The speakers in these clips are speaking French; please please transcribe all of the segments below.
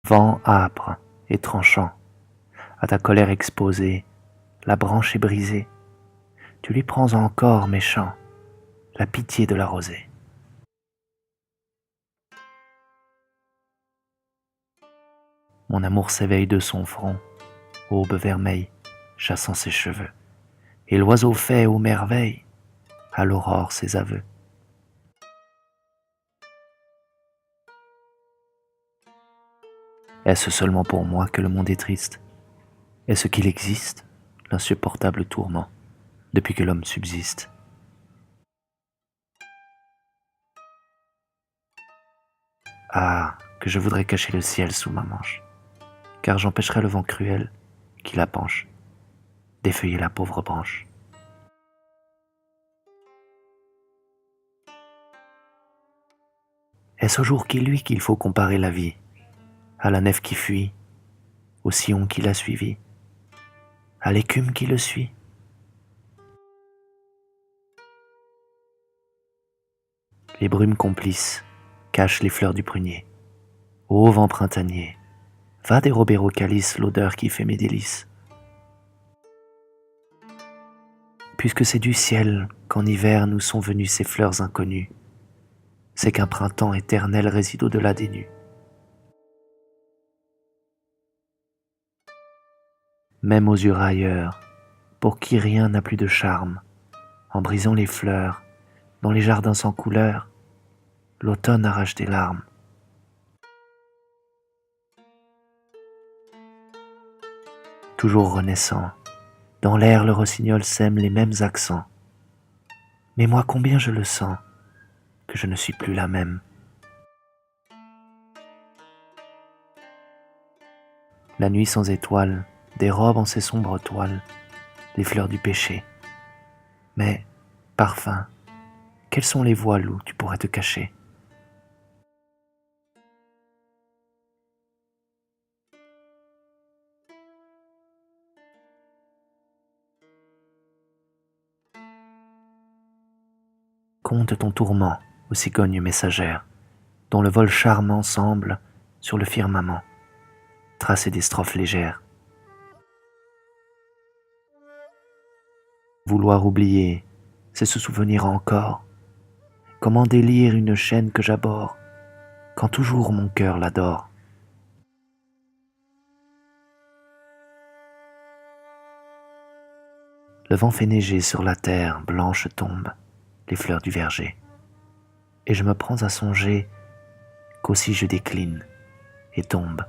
Vent âpre et tranchant, à ta colère exposée, la branche est brisée, tu lui prends encore, méchant, la pitié de la rosée. Mon amour s'éveille de son front, aube vermeille, chassant ses cheveux, et l'oiseau fait aux merveilles, à l'aurore ses aveux. Est-ce seulement pour moi que le monde est triste? Est-ce qu'il existe, l'insupportable tourment, depuis que l'homme subsiste? Ah, que je voudrais cacher le ciel sous ma manche, car j'empêcherai le vent cruel qui la penche, d'effeuiller la pauvre branche. Est-ce au jour qui luit qu'il faut comparer la vie, à la nef qui fuit, au sillon qui l'a suivi, à l'écume qui le suit? Les brumes complices cachent les fleurs du prunier. Ô vent printanier, va dérober au calice l'odeur qui fait mes délices. Puisque c'est du ciel qu'en hiver nous sont venues ces fleurs inconnues, c'est qu'un printemps éternel réside au-delà des nues. Même aux yeux railleurs, pour qui rien n'a plus de charme, en brisant les fleurs, dans les jardins sans couleur, l'automne arrache des larmes. Toujours renaissant, dans l'air le rossignol sème les mêmes accents. Mais moi combien je le sens, que je ne suis plus la même. La nuit sans étoiles dérobe en ses sombres toiles les fleurs du péché. Mais, parfum, quels sont les voiles où tu pourrais te cacher? Conte ton tourment aux cigognes messagères, dont le vol charmant semble, sur le firmament, tracer des strophes légères. Vouloir oublier, c'est se souvenir encore. Comment délire une chaîne que j'abhorre, quand toujours mon cœur l'adore. Le vent fait neiger sur la terre, blanche tombe les fleurs du verger. Et je me prends à songer qu'aussi je décline et tombe.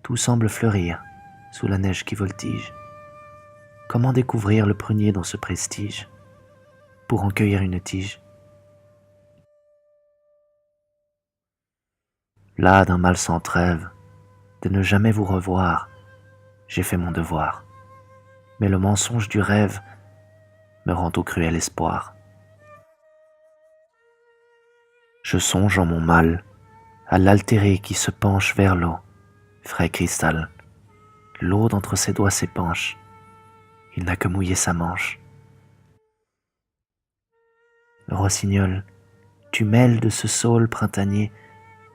Tout semble fleurir sous la neige qui voltige. Comment découvrir le prunier dans ce prestige pour en cueillir une tige? Là, d'un mal sans trêve, de ne jamais vous revoir, j'ai fait mon devoir. Mais le mensonge du rêve me rend au cruel espoir. Je songe en mon mal à l'altéré qui se penche vers l'eau, frais cristal. L'eau d'entre ses doigts s'épanche, il n'a que mouillé sa manche. Le rossignol, tu mêles de ce saule printanier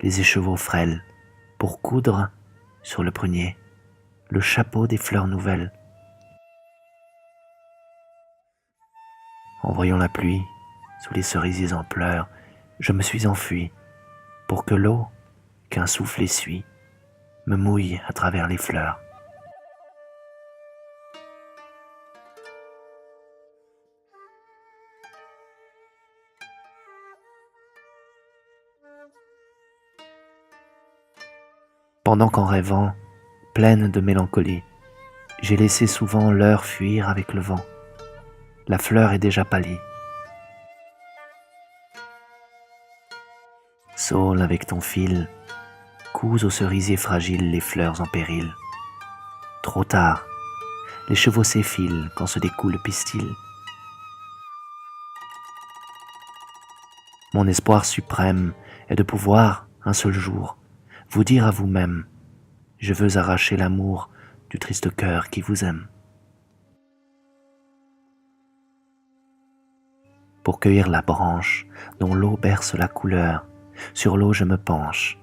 les écheveaux frêles pour coudre sur le prunier le chapeau des fleurs nouvelles. En voyant la pluie sous les cerisiers en pleurs, je me suis enfui pour que l'eau qu'un souffle essuie me mouille à travers les fleurs. Pendant qu'en rêvant, pleine de mélancolie, j'ai laissé souvent l'heure fuir avec le vent. La fleur est déjà pâlie. Saule avec ton fil, couds aux cerisiers fragiles les fleurs en péril. Trop tard, les chevaux s'effilent quand se découle le pistil. Mon espoir suprême est de pouvoir, un seul jour, vous dire à vous-même, je veux arracher l'amour du triste cœur qui vous aime. Pour cueillir la branche dont l'eau berce la couleur, Sur l'eau je me penche.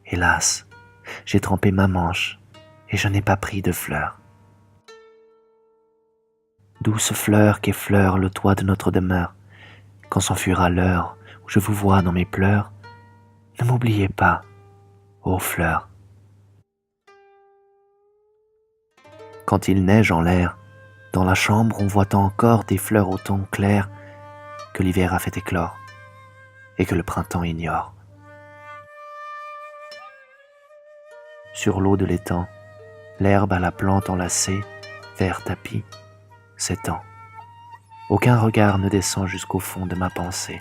Hélas, j'ai trempé ma manche et je n'ai pas pris de fleurs. Douce fleur qu'effleure le toit de notre demeure, quand s'enfuira l'heure où je vous vois dans mes pleurs, ne m'oubliez pas, ô fleurs. Quand il neige en l'air, dans la chambre on voit encore des fleurs au ton clair que l'hiver a fait éclore et que le printemps ignore. Sur l'eau de l'étang, l'herbe à la plante enlacée, vert tapis, s'étend. Aucun regard ne descend jusqu'au fond de ma pensée.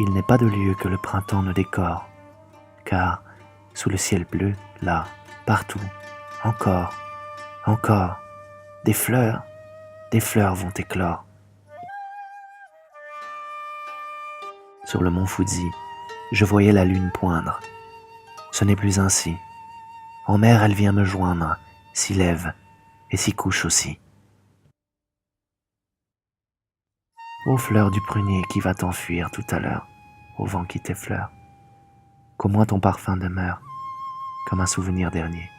Il n'est pas de lieu que le printemps ne décore, car sous le ciel bleu, là, partout, encore, encore, des fleurs vont éclore. Sur le mont Fuji, je voyais la lune poindre. Ce n'est plus ainsi. En mer, elle vient me joindre, s'y lève et s'y couche aussi. Ô fleur du prunier qui va t'enfuir tout à l'heure, au vent qui t'effleure, qu'au moins ton parfum demeure comme un souvenir dernier.